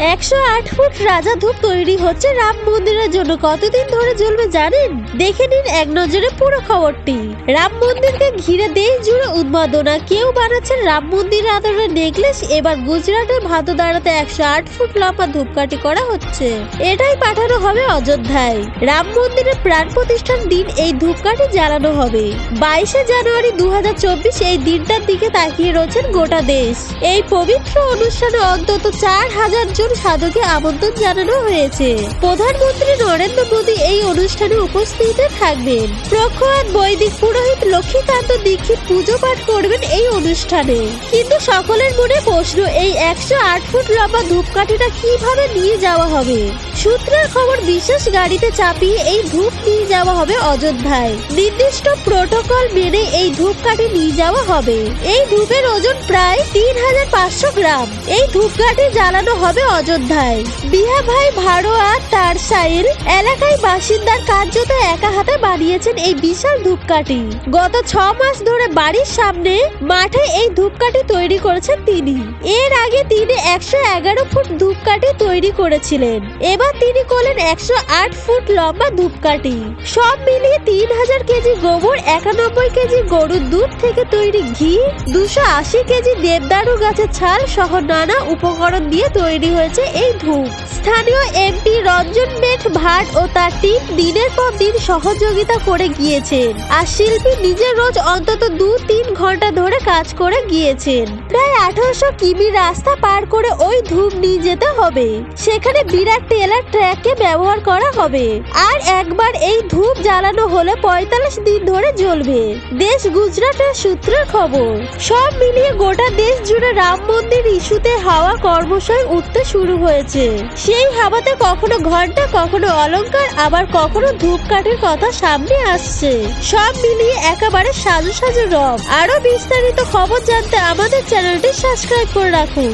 108 foot রাজা ধূপ তৈরি হচ্ছে রাম মন্দিরের জন্য। কতদিন ধরে জ্বলবে জানেন? দেখে নিন এক নজরে পুরো খবরটি। রাম মন্দিরকে ঘিরে দেশ জুড়ে উন্মাদনা। কেউ বানাচ্ছেন রাম মন্দির আদরের নেকলেস। এবার গুজরাটের ভাদোদারাতে 108 ফুট লম্বা ধূপকাঠি করা হচ্ছে। এটাই পাঠানো হবে অযোধ্যায়। রাম মন্দিরের প্রাণ প্রতিষ্ঠার দিন এই ধূপকাঠি জ্বালানো হবে। 22শে জানুয়ারি 2024 এই দিনটার দিকে তাকিয়ে রয়েছেন গোটা দেশ। এই পবিত্র অনুষ্ঠানে অন্তত 4000 জন সাধুকে আমন্ত্রণ জানানো হয়েছে। প্রধানমন্ত্রী নরেন্দ্র মোদী এই অনুষ্ঠানে উপস্থিত থাকবেন। প্রখ্যাত বৈদিক পুরোহিত লক্ষ্মীকান্ত দীক্ষিত পুজো পাঠ করবেন এই অনুষ্ঠানে। কিন্তু সকলের মনে প্রশ্ন, এই 108 ফুট লম্বা ধূপকাঠিটা কিভাবে নিয়ে যাওয়া হবে? সূত্রের খবর, বিশেষ গাড়িতে চাপিয়ে এই ধূপ নিয়ে যাওয়া হবে অযোধ্যায়। নির্দিষ্ট প্রোটোকল মেনে এই ধূপকাঠি নিয়ে যাওয়া হবে। এই ধূপের ওজন প্রায় 3500 গ্রাম। এই ধূপকাঠি জ্বালানো হবে অযোধ্যায়। বিহাভাই ভাড়োয়া তারসাইল এলাকায় বাসিন্দার কার্যত একা হাতে বানিয়েছেন এই বিশাল ধূপকাঠি। গত 6 মাস ধরে বাড়ির সামনে মাঠে এই ধূপকাঠি তৈরি করেছেন তিনি। এর আগে তিনি 111 ফুট ধূপকাঠি তৈরি করেছিলেন। এবার তিনি করলেন 108 ফুট লম্বা ধূপকাঠি। সব মিলিয়ে 3000 কেজি গোবর, 91 কেজি গরুর দুধ থেকে তৈরি ঘি, 280 কেজি দেবদারু গাছের ছাল সহ নানা উপকরণ দিয়ে তৈরি হয়েছে এই ধূপ। স্থানীয় এমপি রঞ্জন মেঠ ভাট ও তার টিম দিনের পর দিন সহযোগিতা করে গিয়েছেন। আর শিল্পী নিজে রোজ অন্তত 2-3 ঘন্টা ধরে কাজ করে গিয়েছেন। প্রায় 1800 কিমি রাস্তা পার করে ওই ধূপ নিয়ে যেতে হবে। সেখানে বিরাট টেলার ট্র্যাককে ব্যবহার করা হবে। আর একবার এই ধূপ জ্বালানো হলে 45 দিন ধরে জ্বলবে। দেশ গুজরাটের সূত্রের খবর। সব মিলিয়ে গোটা দেশ জুড়ে রাম মন্দির ইস্যুতে হাওয়া ক্রমশই উঠতে শুরু হয়েছে। সেই হাওয়াতে কখনো ঘন্টা, কখনো অলংকার, আবার কখনো ধূপকাঠির কথা সামনে আসছে। সব মিলিয়ে একেবারে সাজু সাজু রব। আরো বিস্তারিত খবর জানতে আমাদের চ্যানেলটি সাবস্ক্রাইব করে রাখুন।